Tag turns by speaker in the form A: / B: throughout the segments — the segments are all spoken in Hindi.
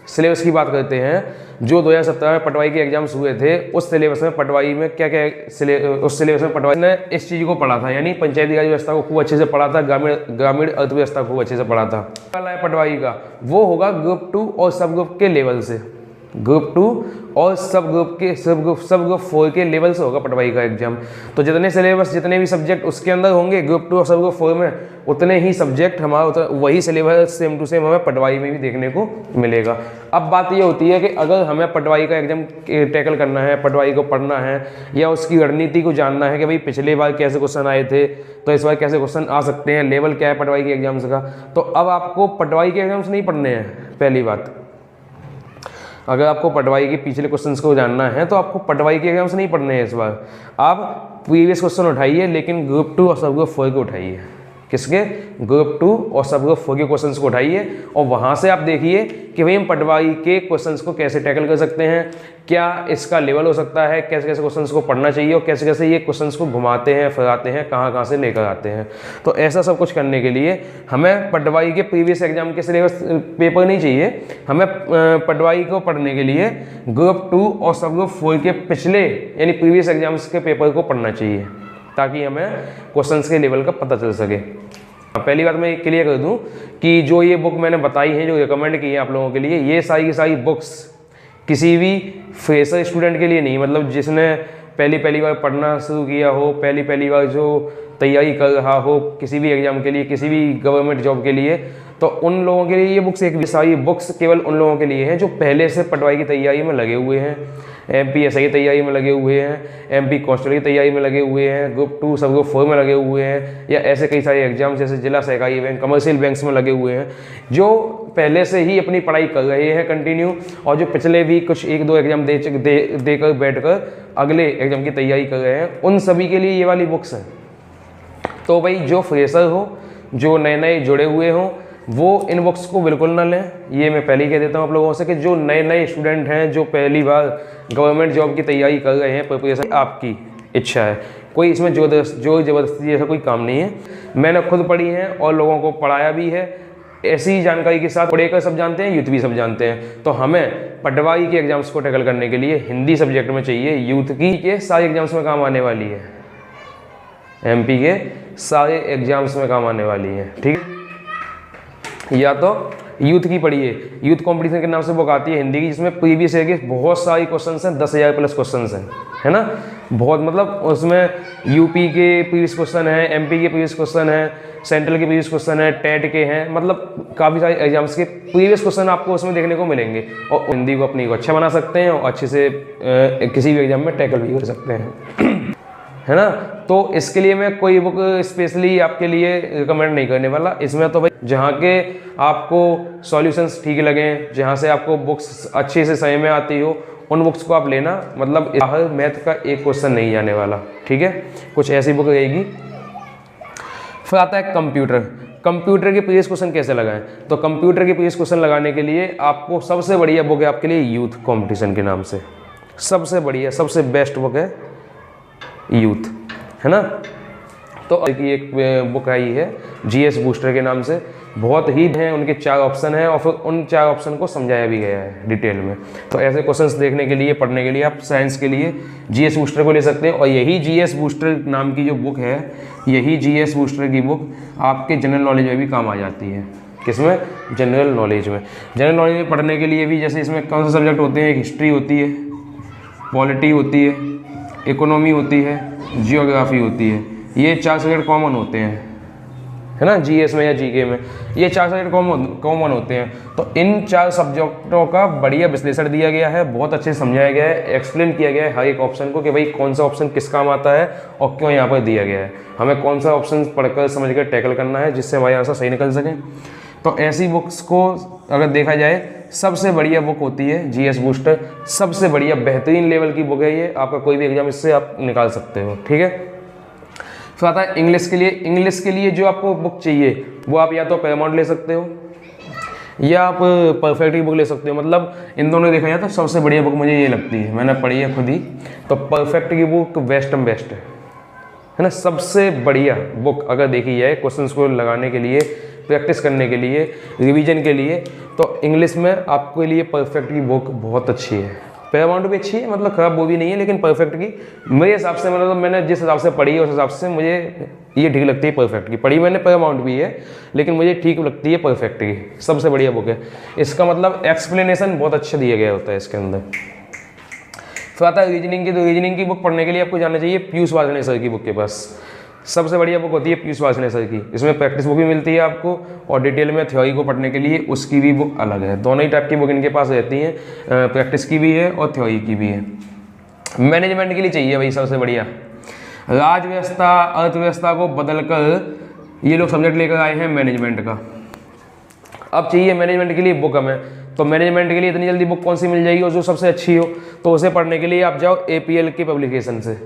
A: सिलेबस की बात करते हैं, जो 2017 में पटवाई के एग्जाम्स हुए थे, उस सिलेबस में पटवाई में क्या क्या उस सिलेबस में पटवाई ने इस चीज़ को पढ़ा था, यानी पंचायती राज व्यवस्था को खूब अच्छे से पढ़ा था, ग्रामीण अर्थव्यवस्था को खूब अच्छे से पढ़ा था। पटवाई का वो होगा ग्रुप 2 और सब ग्रुप के लेवल से, ग्रुप 2 और सब ग्रुप 4 के लेवल से होगा पटवाई का एग्जाम। तो जितने सिलेबस, जितने भी सब्जेक्ट उसके अंदर होंगे ग्रुप 2 और सब ग्रुप 4 में, उतने ही सब्जेक्ट हमारा वही सिलेबस सेम टू सेम हमें पटवाई में भी देखने को मिलेगा। अब बात ये होती है कि अगर हमें पटवाई का एग्जाम टैकल करना है, पटवाई को पढ़ना है या उसकी रणनीति को जानना है कि भाई पिछले बार कैसे क्वेश्चन आए थे, तो इस बार कैसे क्वेश्चन आ सकते हैं, लेवल क्या है पटवाई के एग्जाम्स का, तो अब आपको पटवाई के एग्जाम्स नहीं पढ़ने हैं। पहली बात, अगर आपको पटवाई के पिछले क्वेश्चंस को जानना है तो आपको पटवाई के एग्जाम्स नहीं पढ़ने हैं इस बार। आप प्रीवियस क्वेश्चन उठाइए, लेकिन ग्रुप 2 और सब ग्रुप 4 के उठाइए। किसके? ग्रुप 2 और सब ग्रुप 4 के क्वेश्चंस को उठाइए और वहाँ से आप देखिए कि भाई हम पटवाई के क्वेश्चंस को कैसे टैकल कर सकते हैं, क्या इसका लेवल हो सकता है, कैसे कैसे क्वेश्चंस को पढ़ना चाहिए और कैसे कैसे ये क्वेश्चंस को घुमाते हैं, फिराते हैं, कहाँ कहाँ से लेकर आते हैं। तो ऐसा सब कुछ करने के लिए हमें पटवाई के प्रीवियस एग्जाम के सिलेबस पेपर नहीं चाहिए, हमें पटवाई को पढ़ने के लिए ग्रुप 2 और सब ग्रुप 4 के पिछले यानी प्रीवियस एग्जाम्स के पेपर को पढ़ना चाहिए, ताकि हमें क्वेश्चंस के लेवल का पता चल सके। पहली बात मैं क्लियर कर दूं कि जो ये बुक मैंने बताई है, जो रिकमेंड की है आप लोगों के लिए, ये सारी की सारी बुक्स किसी भी फ्रेशर स्टूडेंट के लिए नहीं, मतलब जिसने पहली बार पढ़ना शुरू किया हो, पहली बार जो तैयारी कर रहा हो किसी भी एग्जाम के लिए, किसी भी गवर्नमेंट जॉब के लिए, तो उन लोगों के लिए ये बुक्स, एक सारी बुक्स केवल उन लोगों के लिए हैं जो पहले से पटवाई की तैयारी में लगे हुए हैं, MPSI की तैयारी में लगे हुए हैं, MP कांस्टेबल की तैयारी में लगे हुए हैं, ग्रुप 2 सब ग्रुप 4 में लगे हुए हैं, या ऐसे कई सारे एग्जाम जैसे जिला सहकारी बैंक, कमर्शियल बैंक्स में लगे हुए हैं, जो पहले से ही अपनी पढ़ाई कर रहे हैं कंटिन्यू, और जो पिछले भी कुछ 1-2 एग्जाम देकर बैठकर अगले एग्जाम की तैयारी कर रहे हैं, उन सभी के लिए ये वाली बुक्स हैं। तो भाई जो फ्रेशर हो, जो नए नए जुड़े हुए हों, वो इन बुक्स को बिल्कुल ना लें। ये मैं पहले ही कह देता हूँ आप लोगों से कि जो नए नए स्टूडेंट हैं, जो पहली बार गवर्नमेंट जॉब की तैयारी कर रहे हैं, प्रिपरेशन आपकी इच्छा है, कोई इसमें जोर जबरदस्ती जैसा कोई काम नहीं है। मैंने खुद पढ़ी है और लोगों को पढ़ाया भी है। ऐसी जानकारी के साथ पढ़ेकर सब जानते हैं, यूथ भी सब जानते हैं। तो हमें पटवाई के एग्जाम्स को टैकल करने के लिए हिंदी सब्जेक्ट में चाहिए, यूथ की के सारे एग्जाम्स में काम आने वाली है, MP के सारे एग्जाम्स में काम आने वाली है, ठीक है। या तो यूथ की पढ़िए, यूथ कंपटीशन के नाम से बुक आती है हिंदी की, जिसमें प्रीवियस ईयर के बहुत सारी क्वेश्चंस हैं, 10,000 प्लस क्वेश्चंस हैं, है ना, बहुत, मतलब उसमें यूपी के प्रीवियस क्वेश्चन हैं, MP के प्रीवियस क्वेश्चन हैं, सेंट्रल के प्रीवियस क्वेश्चन हैं, टेट के हैं, मतलब काफ़ी सारे एग्जाम्स के प्रीवियस क्वेश्चन आपको उसमें देखने को मिलेंगे, और हिंदी को अपनी को अच्छा बना सकते हैं और अच्छे से किसी भी एग्जाम में टैकल भी कर सकते हैं, है ना। तो इसके लिए मैं कोई बुक स्पेशली आपके लिए रिकमेंड नहीं करने वाला। इसमें तो भाई जहाँ के आपको सॉल्यूशंस ठीक लगें, जहाँ से आपको बुक्स अच्छे से समझ में आती हो, उन बुक्स को आप लेना। मतलब हर मैथ का एक क्वेश्चन नहीं आने वाला, ठीक है, कुछ ऐसी बुक रहेगी। फिर आता है कंप्यूटर। कंप्यूटर के प्रीवियस क्वेश्चन कैसे लगाएं? तो कंप्यूटर के प्रीवियस क्वेश्चन लगाने के लिए आपको सबसे बढ़िया बुक है आपके लिए यूथ कंपटीशन के नाम से, सबसे बढ़िया, सबसे बेस्ट बुक है यूथ, है ना। तो एक बुक आई है GS बूस्टर के नाम से, बहुत ही हैं, उनके 4 ऑप्शन हैं और फिर उन 4 ऑप्शन को समझाया भी गया है डिटेल में। तो ऐसे क्वेश्चंस देखने के लिए, पढ़ने के लिए आप साइंस के लिए GS बूस्टर को ले सकते हैं। और यही GS बूस्टर नाम की जो बुक है, यही GS बूस्टर की बुक आपके जनरल नॉलेज में भी काम आ जाती है। किसमें? जनरल नॉलेज में। जनरल नॉलेज में पढ़ने के लिए भी, जैसे इसमें कौन से सब्जेक्ट होते हैं, एक हिस्ट्री होती है, पॉलिटी होती है, इकोनॉमी होती है, जियोग्राफी होती है। ये 4 सब्जेक्ट कॉमन होते हैं, है ना, GS में या GK में ये 4 सब्जेक्ट कॉमन होते हैं। तो इन 4 सब्जेक्टों का बढ़िया विश्लेषण दिया गया है, बहुत अच्छे से समझाया गया है, एक्सप्लेन किया गया है हर एक ऑप्शन को कि भाई कौन सा ऑप्शन किस काम आता है और क्यों यहाँ पर दिया गया है, हमें कौन सा ऑप्शन पढ़कर समझकर टैकल करना है जिससे हमारे आंसर सही निकल सके। तो ऐसी बुक्स को अगर देखा जाए, सबसे बढ़िया बुक होती है GS बूस्टर, सबसे बढ़िया बेहतरीन लेवल की बुक है ये। आपका कोई भी एग्जाम इससे आप निकाल सकते हो, ठीक है। फिर आता है इंग्लिश के लिए। इंग्लिश के लिए जो आपको बुक चाहिए वो आप या तो पैरामाउंट ले सकते हो या आप परफेक्ट की बुक ले सकते हो। मतलब इन दोनों देखा जाए तो सबसे बढ़िया बुक मुझे ये लगती है, मैंने पढ़ी है खुद ही, तो परफेक्ट की बुक बेस्ट है ना, सबसे बढ़िया बुक अगर देखी जाए क्वेश्चंस को लगाने के लिए प्रैक्टिस करने के लिए, रिवीजन के लिए, तो इंग्लिश में आपके लिए परफेक्ट की बुक बहुत अच्छी है। पैरामाउंट भी अच्छी है, मतलब खराब वो भी नहीं है, लेकिन परफेक्ट की मेरे हिसाब से, मतलब मैंने जिस हिसाब से पढ़ी है उस हिसाब से मुझे ये ठीक लगती है परफेक्ट की। पढ़ी मैंने पैरामाउंट भी है, लेकिन मुझे ठीक लगती है परफेक्ट की, सबसे बढ़िया बुक है। इसका मतलब एक्सप्लेनेशन बहुत अच्छा दिया गया होता है इसके अंदर। फिर आता है रीजनिंग की, तो रीजनिंग की बुक पढ़ने के लिए आपको जाना चाहिए पीयूष वार्ष्णेय सर की बुक के पास। सबसे बढ़िया बुक होती है पीयूष वार्ष्णेय सर की। इसमें प्रैक्टिस बुक भी मिलती है आपको, और डिटेल में थ्योरी को पढ़ने के लिए उसकी भी बुक अलग है। दोनों ही टाइप की बुक इनके पास रहती हैं, प्रैक्टिस की भी है और थ्योरी की भी है। मैनेजमेंट के लिए चाहिए भाई सबसे बढ़िया, राज व्यवस्था अर्थव्यवस्था को बदलकर ये लोग सब्जेक्ट लेकर आए हैं मैनेजमेंट का। अब चाहिए मैनेजमेंट के लिए बुक हमें, तो मैनेजमेंट के लिए इतनी जल्दी बुक कौन सी मिल जाएगी और जो सबसे अच्छी हो, तो उसे पढ़ने के लिए आप जाओ एपीएल की पब्लिकेशन से।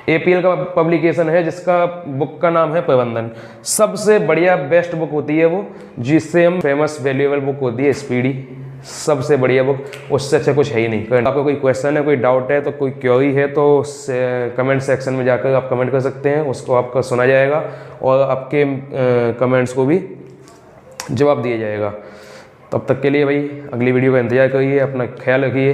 A: एपीएल का पब्लिकेशन है जिसका बुक का नाम है प्रबंधन। सबसे बढ़िया बेस्ट बुक होती है वो, जिससे हम फेमस वैल्यूएबल बुक होती है स्पीडी, सबसे बढ़िया बुक, उससे अच्छा कुछ है ही नहीं। आपको कोई क्वेश्चन है, कोई डाउट है, तो कोई क्वेरी है, तो कमेंट सेक्शन में जाकर आप कमेंट कर सकते हैं, उसको आपका सुना जाएगा और आपके कमेंट्स को भी जवाब दिया जाएगा। तब तक के लिए भाई अगली वीडियो का इंतजार करिए, अपना ख्याल रखिए।